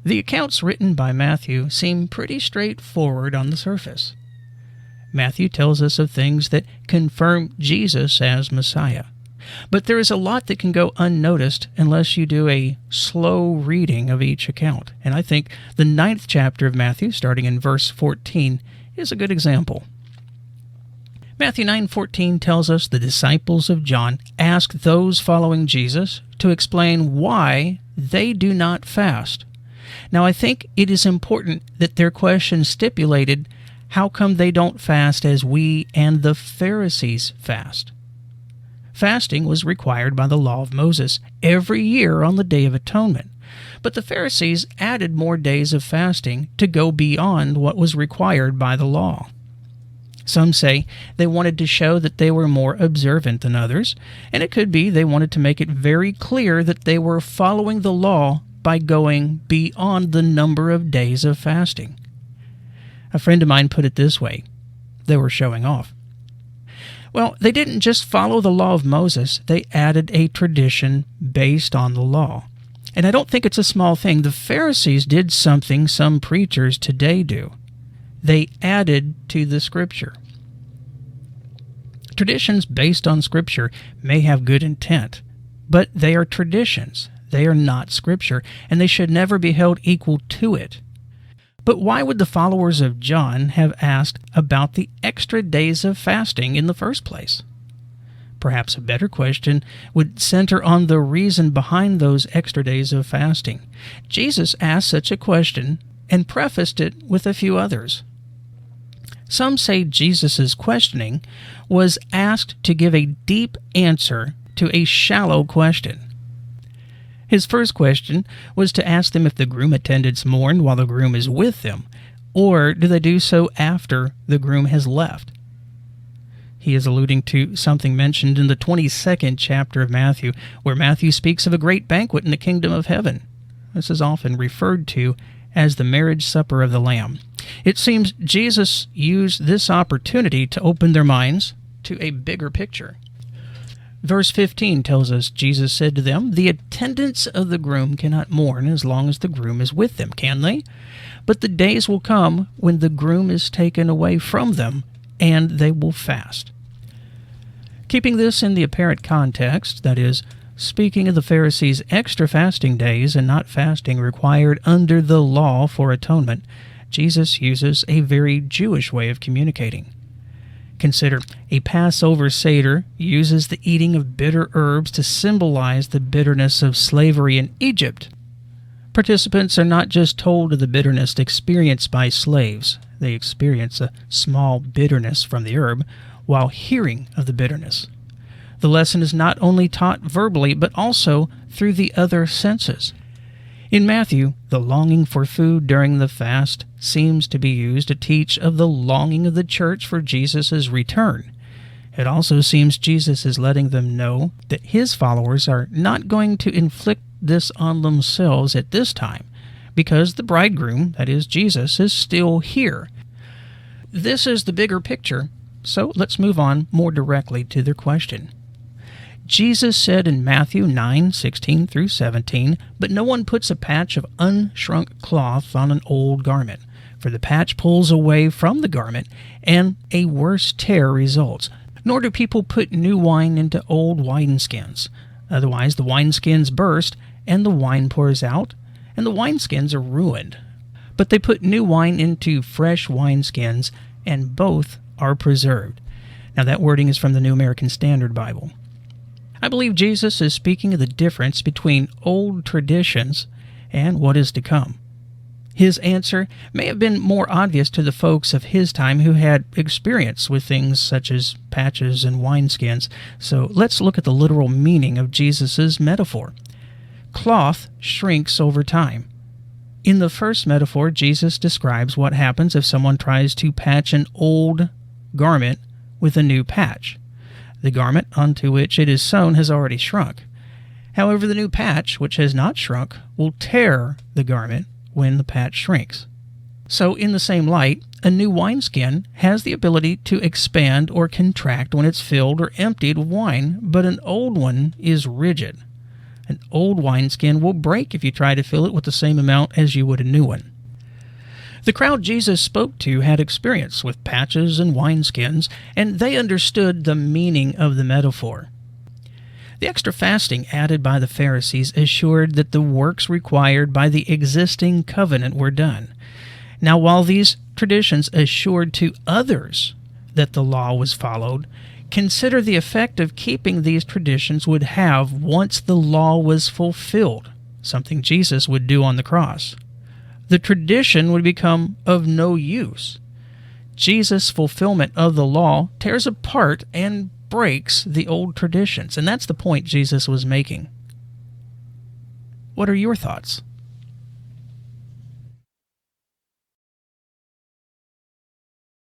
The accounts written by Matthew seem pretty straightforward on the surface. Matthew tells us of things that confirm Jesus as Messiah. But there is a lot that can go unnoticed unless you do a slow reading of each account. And I think the 9th chapter of Matthew, starting in verse 14, is a good example. Matthew 9:14 tells us the disciples of John asked those following Jesus to explain why they do not fast. Now, I think it is important that their question stipulated, how come they don't fast as we and the Pharisees fast? Fasting was required by the law of Moses every year on the Day of Atonement, but the Pharisees added more days of fasting to go beyond what was required by the law. Some say they wanted to show that they were more observant than others, and it could be they wanted to make it very clear that they were following the law by going beyond the number of days of fasting. A friend of mine put it this way: they were showing off. Well, they didn't just follow the law of Moses, they added a tradition based on the law. And I don't think it's a small thing. The Pharisees did something some preachers today do. They added to the Scripture. Traditions based on Scripture may have good intent, but they are traditions. They are not Scripture, and they should never be held equal to it. But why would the followers of John have asked about the extra days of fasting in the first place? Perhaps a better question would center on the reason behind those extra days of fasting. Jesus asked such a question and prefaced it with a few others. Some say Jesus' questioning was asked to give a deep answer to a shallow question. His first question was to ask them if the groom attendants mourn while the groom is with them, or do they do so after the groom has left. He is alluding to something mentioned in the 22nd chapter of Matthew, where Matthew speaks of a great banquet in the kingdom of heaven. This is often referred to as the marriage supper of the Lamb. It seems Jesus used this opportunity to open their minds to a bigger picture. Verse 15 tells us, Jesus said to them, "The attendants of the groom cannot mourn as long as the groom is with them, can they? But the days will come when the groom is taken away from them, and they will fast." Keeping this in the apparent context, that is, speaking of the Pharisees' extra fasting days and not fasting required under the law for atonement, Jesus uses a very Jewish way of communicating. Consider, a Passover Seder uses the eating of bitter herbs to symbolize the bitterness of slavery in Egypt. Participants are not just told of the bitterness experienced by slaves. They experience a small bitterness from the herb while hearing of the bitterness. The lesson is not only taught verbally, but also through the other senses. In Matthew, the longing for food during the fast seems to be used to teach of the longing of the church for Jesus' return. It also seems Jesus is letting them know that his followers are not going to inflict this on themselves at this time, because the bridegroom, that is Jesus, is still here. This is the bigger picture, so let's move on more directly to their question. Jesus said in Matthew 9:16 through 17, "But no one puts a patch of unshrunk cloth on an old garment, for the patch pulls away from the garment, and a worse tear results. Nor do people put new wine into old wineskins. Otherwise the wineskins burst, and the wine pours out, and the wineskins are ruined. But they put new wine into fresh wineskins, and both are preserved." Now that wording is from the New American Standard Bible. I believe Jesus is speaking of the difference between old traditions and what is to come. His answer may have been more obvious to the folks of his time who had experience with things such as patches and wineskins, so let's look at the literal meaning of Jesus' metaphor. Cloth shrinks over time. In the first metaphor, Jesus describes what happens if someone tries to patch an old garment with a new patch. The garment onto which it is sewn has already shrunk. However, the new patch, which has not shrunk, will tear the garment when the patch shrinks. So, in the same light, a new wineskin has the ability to expand or contract when it's filled or emptied with wine, but an old one is rigid. An old wineskin will break if you try to fill it with the same amount as you would a new one. The crowd Jesus spoke to had experience with patches and wineskins, and they understood the meaning of the metaphor. The extra fasting added by the Pharisees assured that the works required by the existing covenant were done. Now, while these traditions assured to others that the law was followed, consider the effect of keeping these traditions would have once the law was fulfilled, something Jesus would do on the cross. The tradition would become of no use. Jesus' fulfillment of the law tears apart and breaks the old traditions, and that's the point Jesus was making. What are your thoughts?